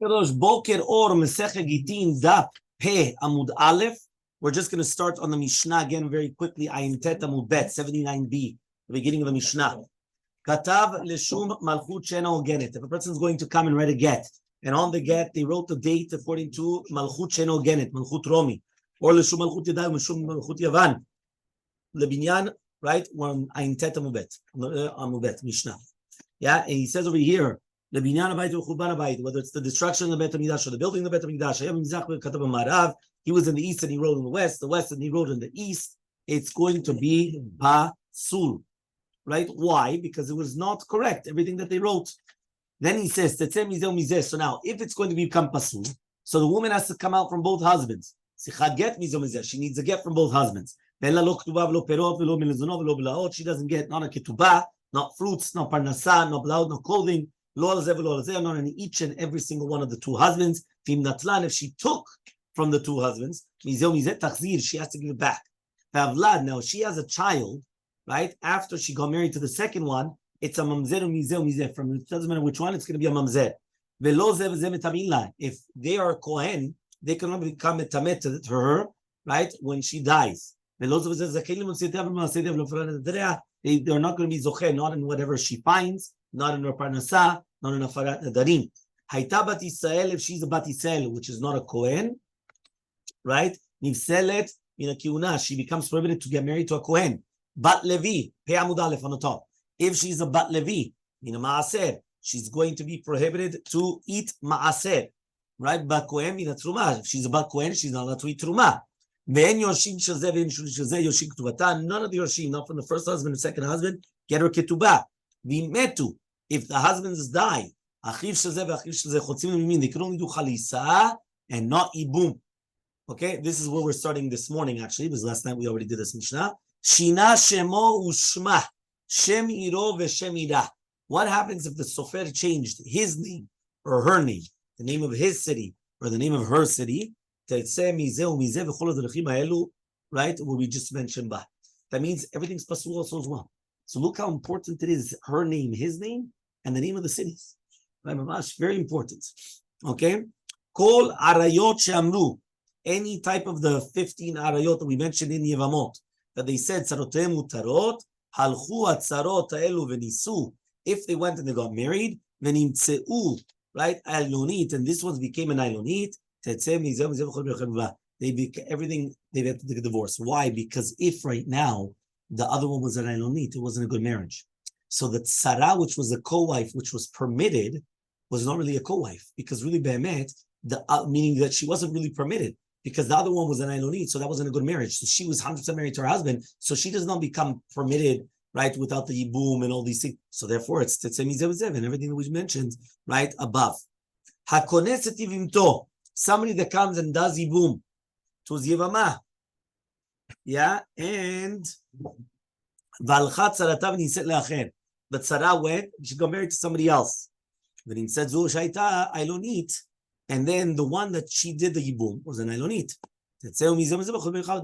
Boker Or Masechet Gittin Daf He Amud Aleph. We're just going to start on the Mishnah again very quickly. Ayin Tet Amud Bet 79b, the beginning of the Mishnah. Katav Leshum Malchut Shena Ogenet. If a person is going to come and write a get, and on the get they wrote the date according to Malchut Shena Ogenet, Malchut Romi, or Leshum Malchut Yadai, Leshum Malchut Yavan, Lebinyan, right? We're on Ayin Tet Amud Bet Mishnah. Yeah, and he says over here, whether it's the destruction of the Bet HaMikdash or the building of the Bet HaMikdash, he was in the east and he wrote in the west and he wrote in the east, it's going to be Basul. Right? Why? Because it was not correct, everything that they wrote. Then he says, so now, if it's going to become Pasul, so the woman has to come out from both husbands. She needs a get from both husbands. She doesn't get not a ketubah, not fruits, not parnasa, not blood, not clothing, not in each and every single one of the two husbands. If she took from the two husbands, she has to give it back. Now she has a child, right? After she got married to the second one, it's a mamzer from it doesn't matter which one, it's going to be a mamzer. If they are Kohen, they can only become a tamet to her, right? When she dies. They're not going to be zocher, not in whatever she finds, not in her parnasa, not in a farat nadarim. Hayta bat Yisrael, if she's a bat Yisrael, which is not a Kohen, right? Nivselet min kiuna, she becomes prohibited to get married to a Kohen. Bat Levi, Pei Amud Aleph on the top. If she's a bat Levi, min maaser, she's going to be prohibited to eat maaser, right? Bat Kohen min truma. If she's a bat Kohen, she's not allowed to eat truma. None of the Yoshim, not from the first husband and second husband, get her ketubah. Vimetu, if the husbands die, they can only do chalisa and not ibum. Okay, this is where we're starting this morning actually, because last night we already did this Mishnah. Shina shemo ushma, shem iro v'shem ira. What happens if the sofer changed his name or her name, the name of his city or the name of her city? Right, what we just mentioned. That means everything's pasul also as well. So look how important it is, her name, his name, and the name of the cities. Right, mamash, very important. Okay? Kol arayot she'amru, any type of the 15 arayot that we mentioned in Yevamot, that they said, tzarotem utarot, halchu atzarot ha'elu v'nisu, if they went and they got married, v'nimtzeu, right, ailonit, and this one became an ailonit, everything, they have to take a divorce. Why? Because if right now the other one was an ailonit, it wasn't a good marriage. So the tzara, which was a co-wife, which was permitted, was not really a co-wife, because really be'emet, meaning that she wasn't really permitted, because the other one was an ailonit, so that wasn't a good marriage. So she was 100% married to her husband, so she does not become permitted, right, without the yibum and all these things. So therefore, it's tetzeh mizev and everything that we mentioned, right, above. Hakoneset ivimto, somebody that comes and does yibum to zivama, yeah, and valchat tzaratav niset leacher. The tzara went, she got married to somebody else. But he said zu shaita ailonit, and then the one that she did the yibum was an ailonit. The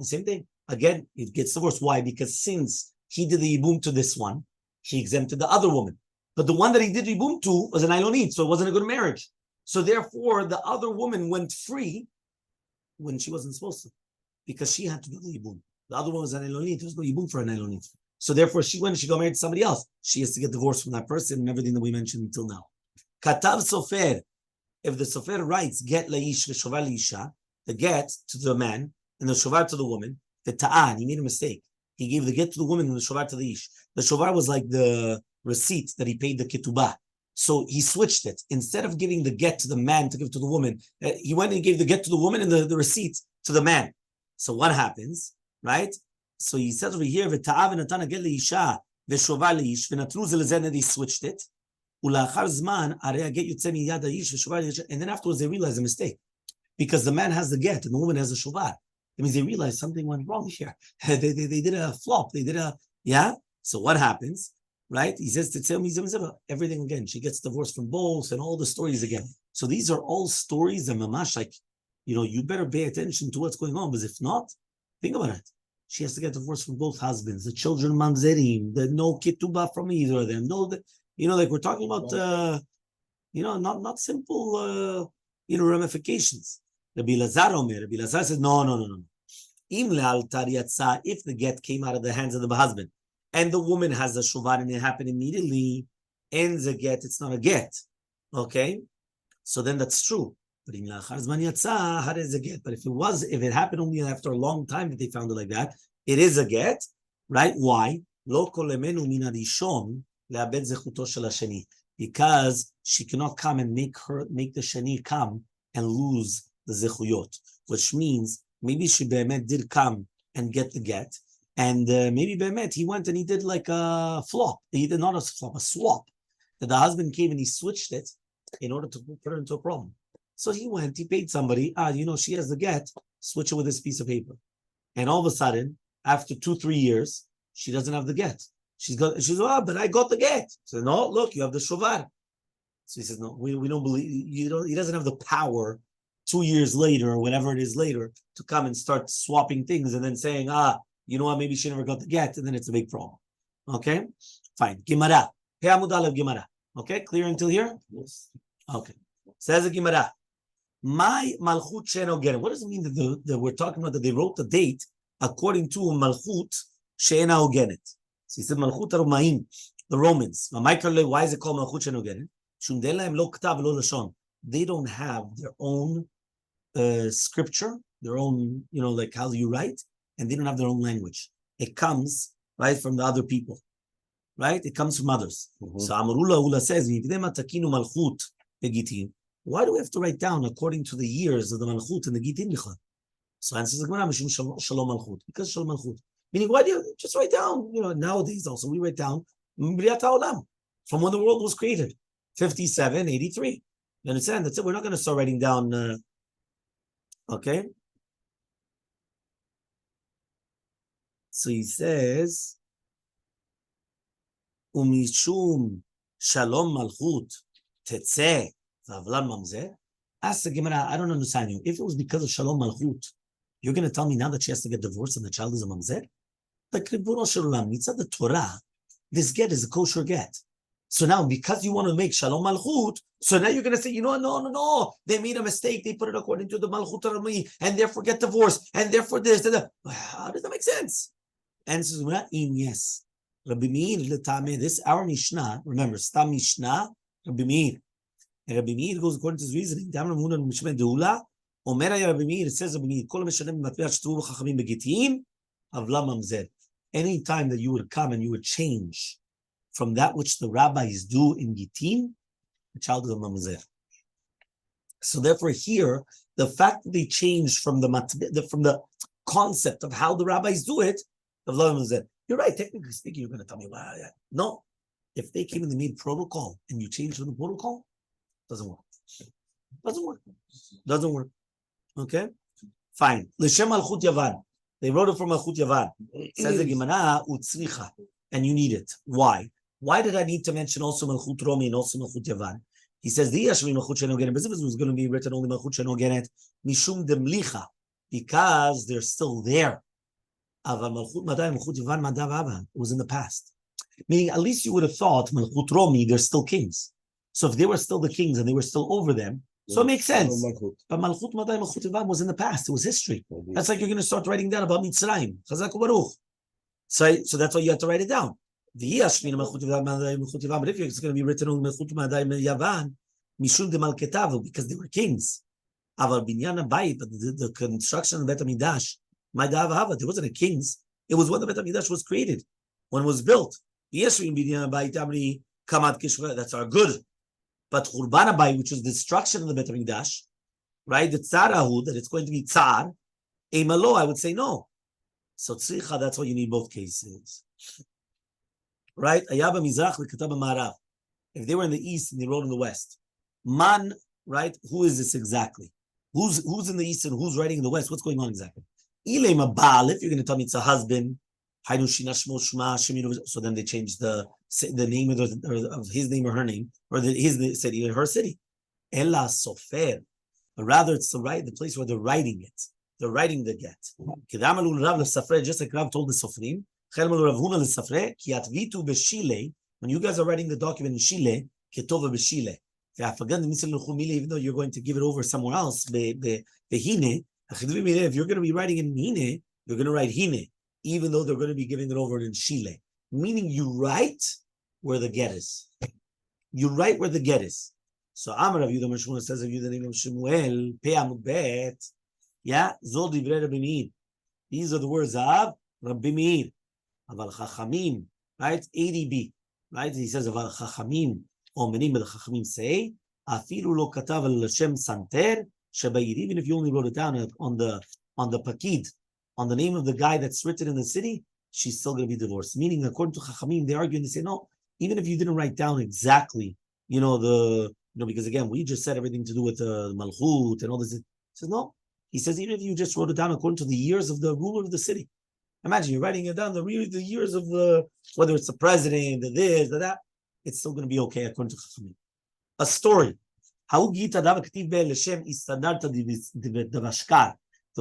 same thing. Again, it gets divorced. Why? Because since he did the yibum to this one, he exempted the other woman. But the one that he did yibum to was an ailonit, so it wasn't a good marriage. So therefore, the other woman went free when she wasn't supposed to, because she had to do the yibum. The other one was an ailonit. There was no yibum for an ailonit. So therefore, she got married to somebody else. She has to get divorced from that person and everything that we mentioned until now. Katav sofer. If the sofer writes get leish v'shovar leisha, the get to the man and the shovar to the woman, the ta'an, he made a mistake. He gave the get to the woman and the shovar to the ish. The shovar was like the receipt that he paid the ketubah. So he switched it. Instead of giving the get to the man to give to the woman, he went and gave the get to the woman and the receipt to the man. So what happens, right? So he says over here, they switched it. And then afterwards they realize a mistake. Because the man has the get and the woman has the shovar. That means they realize something went wrong here. they did a flop. They did a, yeah? So what happens? Right? He says, everything again. She gets divorced from both and all the stories again. So these are all stories and mamash, like, you better pay attention to what's going on. Because if not, think about it. She has to get divorced from both husbands. The children mamzerim. The no ketubah from either of them. No, like we're talking about, not simple ramifications. Rabbi Lazar says, no. If the get came out of the hands of the husband and the woman has a shuvar and it happened immediately, ends a get, it's not a get. Okay? So then that's true. But if it happened only after a long time that they found it like that, it is a get, right? Why? Because she cannot come and make the shani come and lose the zechuyot, which means maybe she be'emet did come and get the get, and maybe be'emet he went and he did like a flop. He did not a flop, a swap. That the husband came and he switched it in order to put her into a problem. So he went, he paid somebody, she has the get, switch it with this piece of paper. And all of a sudden, after 2-3 years, she doesn't have the get. She's but I got the get. So no, look, you have the shovar. So he says, no, we don't believe, he doesn't have the power 2 years later or whatever it is later to come and start swapping things and then saying, you know what, maybe she never got the get, and then it's a big problem. Okay? Fine. Gemara. Hey, Amud Aleph Gemara. Okay, clear until here? Yes. Okay. Says the Gemara. My malchut she'eno genet. What does it mean that we're talking about that they wrote the date according to malchut she'eno genet? So he said malchut Romaim, the Romans. Why is it called malchut she'eno genet? They don't have their own scripture, their own, like how you write, and they don't have their own language. It comes right from the other people, right? It comes from others. So Amarullah Ula says, why do we have to write down according to the years of the malchut and the Gittin? So answers the Gemara, Shalom malchut, because Shalom malchut. Meaning, why do you just write down? Nowadays also we write down B'riyat HaOlam, from when the world was created, 57, 83. You understand? That's it. We're not going to start writing down. Okay. So he says, Umishum Shalom malchut tetzeh v'avlan mamzer. Ask the Gemara, I don't understand you. If it was because of Shalom malchut, you're going to tell me now that she has to get divorced and the child is a mamzer? Like Ribono Shel Olam, mitzad the Torah, this get is a kosher get. So now, because you want to make Shalom Malchut, so now you're going to say, no, they made a mistake. They put it according to the Malchut Rami, and therefore get divorced, and therefore this. How does that make sense? Answers, yes. Rabbi Meir, this our Mishnah, remember, Stam Mishnah, Rabbi Meir. And Rabbi Meir goes according to his reasoning. Rabbi Meir, it says Rabbi Meir, anytime that you would come and you would change from that which the rabbis do in Gittin, the child is a mamzer. So therefore here, the fact that they changed from the concept of how the rabbis do it, you're right, technically speaking, you're going to tell me, well, yeah. No. If they came and they made protocol and you change from the protocol, doesn't work. Doesn't work. Okay? Fine. L'shem Malchut Yavan. They wrote it from Malchut Yavan. Says the Gemara, utzricha. And you need it. Why? Why did I need to mention also Malchut Romi and also Malchut Yavan? He says the Yashmi Malchut She'eno Genet. But was going to be written only Malchut She'eno Genet Mishum Demlicha, because they're still there. Aval Malchut Madai Malchut Yavan Madav Ava. It was in the past. Meaning, at least you would have thought Malchut Romi, they're still kings. So if they were still the kings and they were still over them, so it makes sense. But Malchut Madai Malchut Yavan was in the past. It was history. That's like you're going to start writing down about Mitzrayim. Chazak u'Baruch. So that's why you have to write it down. But if it's going to be written on Malchut Madai Yavan, Mishum de Malketavu, because they were kings. Aval Binyan Abayit, but the construction of Bet HaMikdash, there wasn't a kings. It was when the Bet HaMikdash was created, when it was built. That's our good. But Churban Abayit, which was destruction of the Bet HaMikdash, right? The Tzarahu, that it's going to be Tzar, Elmaleh, I would say no. So tzricha, that's why you need both cases. Right? Ayaba Mizrach v'Katab Ma'arav. If they were in the east and they wrote in the west. Man, right? Who is this exactly? Who's in the east and who's writing in the west? What's going on exactly? Ilem Abal, if you're going to tell me it's a husband, so then they changed the name of his name or her name, or his city or her city. Ella Sofer. But rather it's the place where they're writing it. They're writing the get. Just like Rav told the Sofrim, when you guys are writing the document in Shile, Ketova b'Shile, Even though you're going to give it over somewhere else, if you're going to be writing in hine, you're going to write hine, even though they're going to be giving it over in shile. Meaning you write where the get is. You write where the get is. So Amar Rav Yehuda Shmuel says of you the name of Shmuel, Pe'amud Bet, Zol Divrei Rabbi Meir. These are the words of Rabbi Meir. Aval Chachamim, right? 80b, right? He says Aval Chachamim, or many of the Chachamim say, Afilu lo katav al Shem Santer Shabayir. Even if you only wrote it down on the pakid, on the name of the guy that's written in the city, she's still going to be divorced. Meaning, according to Chachamim, they argue and they say, no, even if you didn't write down exactly, because again, we just said everything to do with Malchut and all this. He says, no. He says, even if you just wrote it down according to the years of the ruler of the city. Imagine you're writing it down, the years of whether it's the president, the this, the that, it's still going to be okay according to Chachamim. A story. There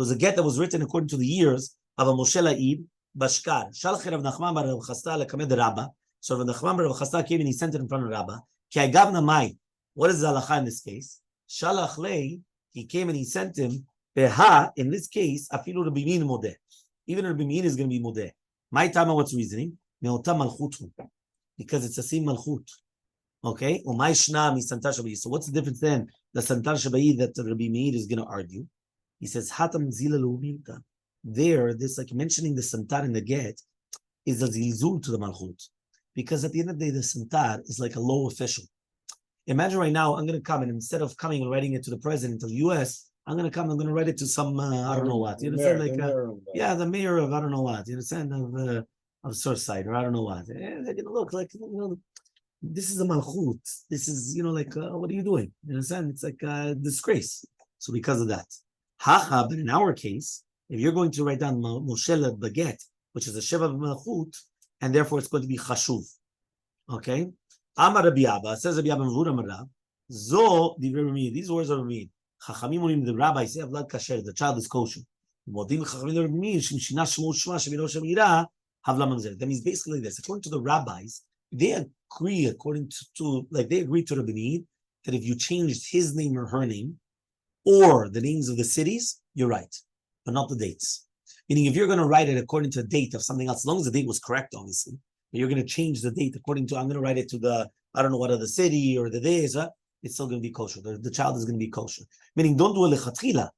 was a get that was written according to the years of a Moshe La'id, Bashkar. Shalach Rav Nachman bar Rav Chasta lekamed Rabba. So Rav Nachman bar Rav Chasta came and he sent it in front of Rabba. Ki agavna mai. What is the halacha in this case? Shalach lei, he came and he sent him, beha, in this case, afilu Rabbi Meir modeh. Even Rabbi Meir is going to be modeh. My tama, what's reasoning? Me'ota malchutu. Because it's a same malchut. Okay? Umay shna mi santar shabai. So what's the difference then? The santar shabai that Rabbi Meir is going to argue. He says, hatam zila lu'minta. There, this like mentioning the santar in the get is a zilzul to the malchut. Because at the end of the day, the santar is like a low official. Imagine right now, I'm going to come and instead of coming and writing it to the president of the U.S., I'm going to write it to some, I don't know what. You understand? The mayor of I don't know what. You understand? Of Surfside, or I don't know what. They're going to look like, this is a malchut. This is, what are you doing? You understand? It's like a disgrace. So because of that. Hacha, but in our case, if you're going to write down Moshe Baget, which is a Sheva Malchut, and therefore it's going to be Chashuv. Okay? Amar Rabbi Abba, says Rabbi Abba Mvur Amar Rab, Zo Divrei Rabbi Meir. These words are Rabbi Meir. Chachamim urim, the rabbi say, Avlad kasher, the child is kosher. Modim Chachamim Rabbi Meir, Shim Shina Shmo Shma, Shemino Shemira, Havla Mamzer. That means basically this. According to the rabbis, they agree, they agree to Rabbi Meir, that if you changed his name or her name, or the names of the cities, you're right, but not the dates. Meaning, if you're going to write it according to a date of something else, as long as the date was correct, obviously, but you're going to change the date according to, I'm going to write it to the, I don't know what other city or the days, it's still going to be kosher. The child is going to be kosher. Meaning, don't do a lechatchila.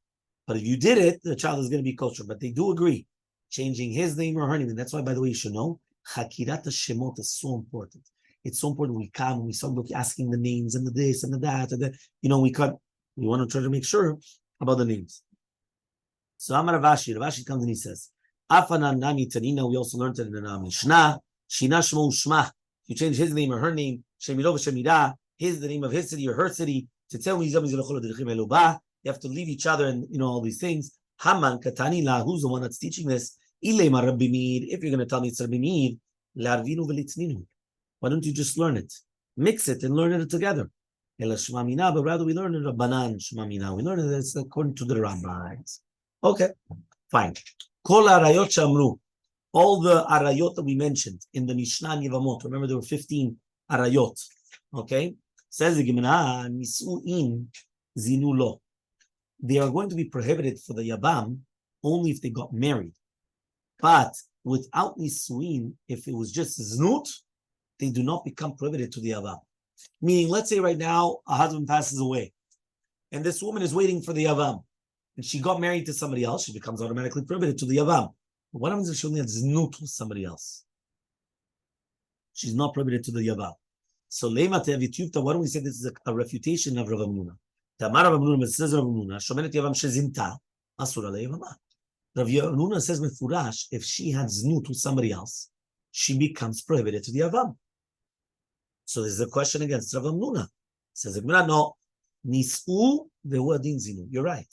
But if you did it, the child is going to be kosher. But they do agree, changing his name or her name. And that's why, by the way, you should know, Chakirat HaShemot is so important. It's so important. We come, we start asking the names and the this and the that. And we want to try to make sure about the names. So Amar Ravashi comes and he says, Afana Nami Tanina, we also learned it in the Mishnah, Shina Shmo Shma. You change his name or her name, Shemirov Shemira, the name of his city or her city, to tell me you have to leave each other and all these things. Haman Katani La, who's the one that's teaching this? Ilema Rabbi Meir, if you're going to tell me it's Rabbi Meir, Larvinu Velitzninu. Why don't you just learn it? Mix it and learn it together. But rather we learn it Rabbanan Shmamina. We learn it it's according to the rabbis. Okay, fine. Kol arayot shamru. All the arayot that we mentioned in the Mishnah Yevamot. Remember there were 15 arayot. Okay? Says the Gemara, Nisu'in zinu lo. They are going to be prohibited for the Yavam only if they got married. But without Nisu'in, if it was just Znut, they do not become prohibited to the Yavam. Meaning, let's say right now, a husband passes away, and this woman is waiting for the Yavam, and she got married to somebody else, she becomes automatically prohibited to the Yavam. But what happens if she only has Znut with somebody else? She's not prohibited to the Yavam. So, why don't we say this is a refutation of Rav Amnuna? Tamar Rav Amnuna says Rav Amnuna, Shomenet Yavam shezinta, asura le'yavama. Rav Amnuna says mefurash, if she had Znut with somebody else, she becomes prohibited to the Yavam. So there's a question against Rav Amnuna. Says Gemara, no, nis'u ve'uadin zinu. You're right.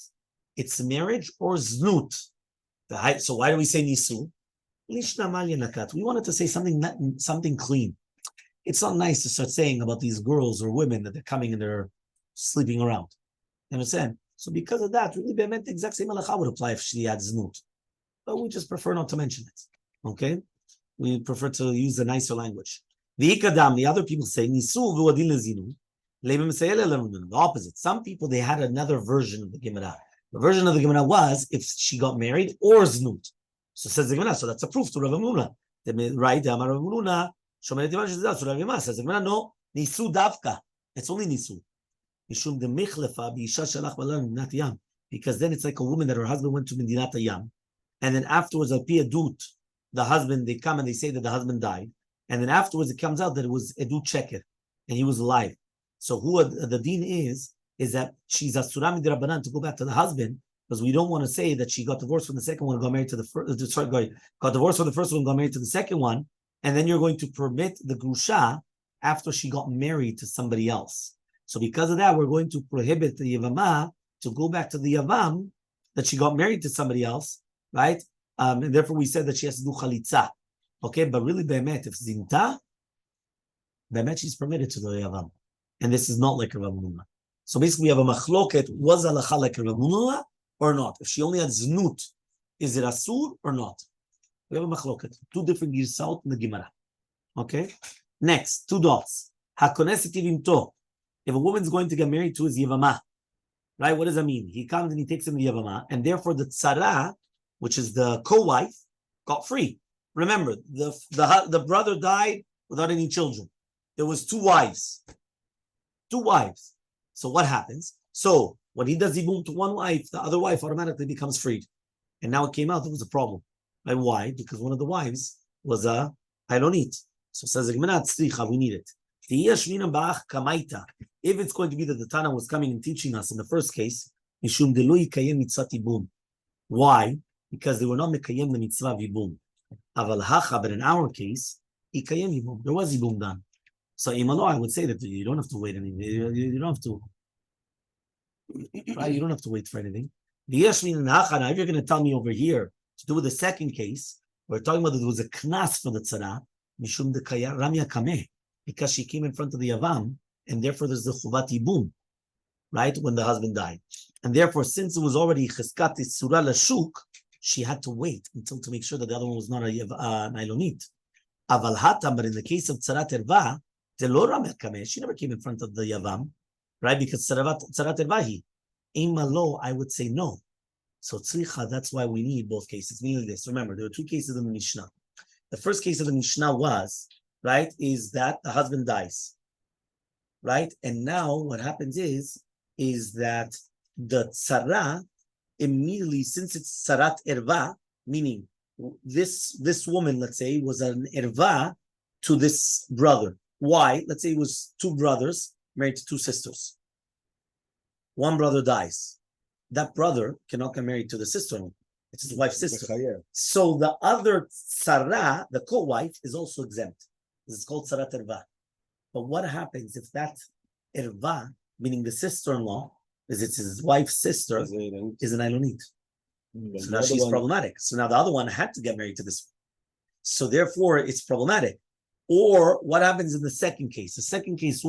It's marriage or znut. So why do we say nisu? Lishna malya nakat. We wanted to say something clean. It's not nice to start saying about these girls or women that they're coming and they're sleeping around. You understand? So because of that, really, the exact same halacha would apply if she had znut. But we just prefer not to mention it. Okay? We prefer to use the nicer language. The other people say, Nisu v'uadin lezinu, The opposite. Some people, they had another version of the Gemara. The version of the Gemara was if she got married or znut. So says the Gemara. So that's a proof to Rav Amuna. Right? Rav Amuna. Says the Gemara, no. Nisu davka. It's only nisu. Because then it's like a woman that her husband went to Medinat Yam, and then afterwards, al pi edut, the husband, they come and they say that the husband died, and then afterwards it comes out that it was edut sheker, and he was alive. So who the deen is that she's asura midrabanan to go back to the husband, because we don't want to say that she got divorced from the second one and got married to the first. Got divorced from the first one and got married to the second one, and then you're going to permit the grusha after she got married to somebody else. So because of that, we're going to prohibit the yavama to go back to the yavam that she got married to somebody else, right? And therefore we said that she has to do chalitza. Okay, but really, be'emet, if zinta, be'emet, she's permitted to do yavam. And this is not like Rav Amuna. So basically we have a machloket, was halacha like Rav Amuna or not? If she only had znut, is it asur or not? We have a machloket. Two different girsot in the Gemara. Okay? Next, two dots. Hakoneset ivimto. If a woman's going to get married to his yavama, right? What does that mean? He comes and he takes him the yavama, and therefore the tzara, which is the co-wife, got free. Remember, the brother died without any children. There was two wives. Two wives. So what happens? So when he does yibum to one wife, the other wife automatically becomes freed. And now it came out there was a problem. And why? Because one of the wives was a Ilonit. So says the Gemara, we need it. If it's going to be that the Tana was coming and teaching us in the first case, why? Because they were not mekayem the mitzvah vibum. But in our case, there was yibum done. So Elmaleh, I would say that you don't have to wait anything. You don't have to. Right? You don't have to wait for anything. Now, if you're going to tell me over here to do with the second case, we're talking about that there was a knas for the tzara, mishum de ramya kameh, because she came in front of the yavam, and therefore there's the chuvat yibum, right, when the husband died. And therefore, since it was already cheskat surah lashuk, she had to wait until to make sure that the other one was not an ilonit. Aval hatam, but in the case of tzarat erva, she never came in front of the yavam, right? Because tzarat ervahi. Elmaleh, I would say no. So tzricha, that's why we need both cases. Meaning this. Remember, there were two cases in the Mishnah. The first case of the Mishnah was, right, is that the husband dies, right? And now what happens is that the tzara immediately, since it's tzarat erva, meaning this woman, let's say, was an erva to this brother. Why? Let's say it was two brothers married to two sisters. One brother dies. That brother cannot get married to the sister. It's his wife's sister. So the other tzara, the co-wife, is also exempt. This is called tzarat erva. But what happens if that erva, meaning the sister-in-law, is it's his wife's sister, is an ilonit? So now she's problematic. So now the other one had to get married to this one. So therefore, it's problematic. Or what happens in the second case? The second case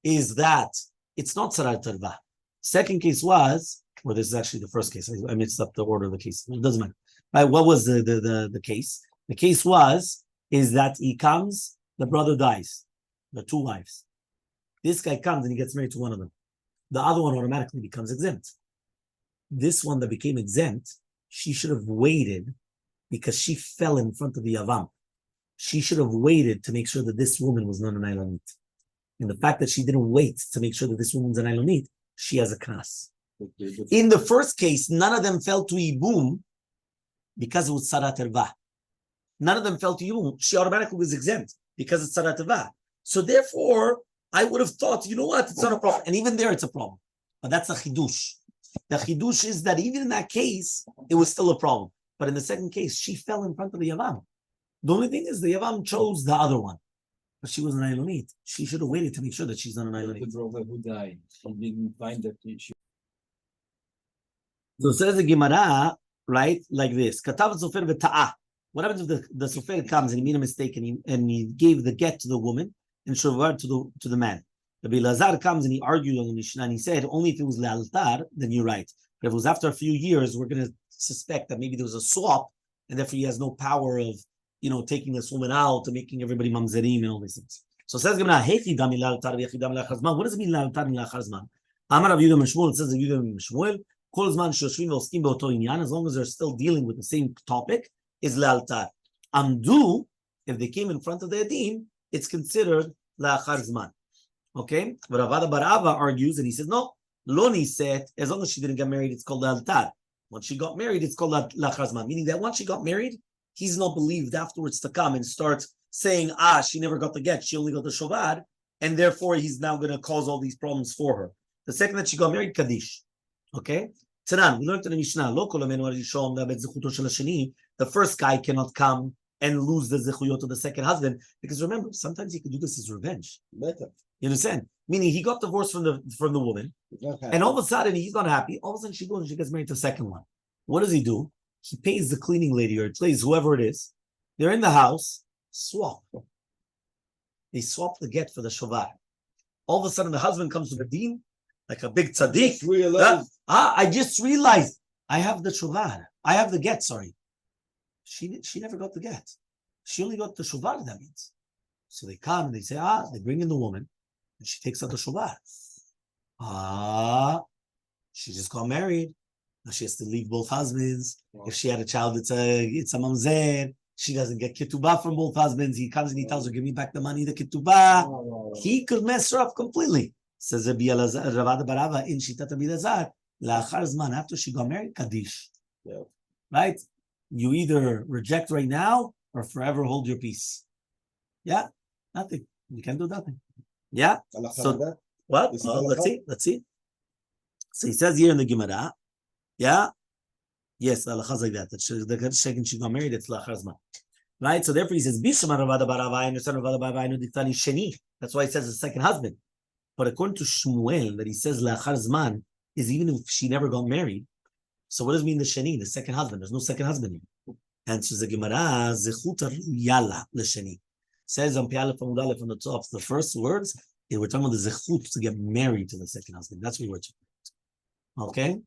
is that it's not tzarat erva. Second case was, or this is actually the first case. I mixed up the order of the case. It doesn't matter. Right? What was the case? The case is that he comes, the brother dies, the two wives. This guy comes and he gets married to one of them. The other one automatically becomes exempt. This one that became exempt, she should have waited because she fell in front of the yavam. She should have waited to make sure that this woman was not an ilonit. And the fact that she didn't wait to make sure that this woman's an ilonit, she has a knas. In the first case, none of them fell to yibum because it was tzarat erva. None of them fell to yibum. She automatically was exempt because it's tzarat erva. So therefore, I would have thought, you know what, it's not a problem. And even there, it's a problem. But that's a chidush. The chidush is that even in that case, it was still a problem. But in the second case, she fell in front of the yavam. The only thing is the yavam chose the other one. But she was an ilonit. She should have waited to make sure that she's not an ilonit. The brother who died, she didn't find that she... So says the Gemara, right, like this. Katav sofer v'ta'ah. What happens if the sofer comes and he made a mistake and he gave the get to the woman and shovar to the man? Rabbi Lazar comes and he argued on the Mishnah and he said, only if it was le'altar, then you're right. But if it was after a few years, we're going to suspect that maybe there was a swap and therefore he has no power of, taking this woman out and making everybody mamzerim and all these things. So it says Gemara, Hechidam la'altar v'yechidam la'achar zman. What does it mean la'altar la'achar zman? Amar Rav Yehuda ben Shmuel. It says Rav Yehuda ben Shmuel. Kol zman sheyoshvim v'oskim be'oto inyan, as long as they're still dealing with the same topic, is la'altar. Amdu, if they came in front of the Edim, it's considered la'achar zman. Okay? But Ravada Barava argues, and he says, no, Loni said, as long as she didn't get married, it's called la'altar. Once she got married, it's called la'achar zman. Meaning that once she got married, he's not believed afterwards to come and start saying, she never got the get, she only got the shovad, and therefore he's now going to cause all these problems for her. The second that she got married, Kaddish. Okay? Tanan, we learned in the Mishnah, the first guy cannot come and lose the zechuyot of the second husband, because remember, sometimes he could do this as revenge. Better. You understand? Meaning he got divorced from the woman, and all of a sudden he's not happy. All of a sudden she goes and she gets married to the second one. What does he do? He pays the cleaning lady, or he pays whoever it is. They're in the house, swap. They swap the get for the shovar. All of a sudden the husband comes to the deen like a big tzaddik. I just realized I have the shovar. I have the get, sorry. She never got the get. She only got the shovar, that means. So they come and they say, they bring in the woman, and she takes out the shovar. She just got married. Now she has to leave both husbands. Wow. If she had a child, it's a mamzer. She doesn't get ketubah from both husbands. He comes and he tells her, give me back the money, the ketubah. He could mess her up completely. Says Rabbi Ravada Barava in Shitat Rabbi Elazar, la'achar zman, after she got married, Kaddish. Yeah. Right? You either reject right now or forever hold your peace. Yeah? Nothing. You can do nothing. Yeah? So, what? Let's see. So he says here in the Gemara, yeah? Yes, the halakha like that. The second she got married, it's la'achar zman. Right? So therefore he says, Bishma Ravada Barava, I understand Ravada Barava, I know Diktani Sheni. That's why he says the second husband. But according to Shmuel, that he says la'achar zman is even if she never got married. So what does it mean the Sheni, the second husband? There's no second husband here. Answers the Gemara, Zechuta Yala l'Sheni. Says on Pialef from the top, the first words, we're talking about the zechut to get married to the second husband. That's what we're talking about. Okay?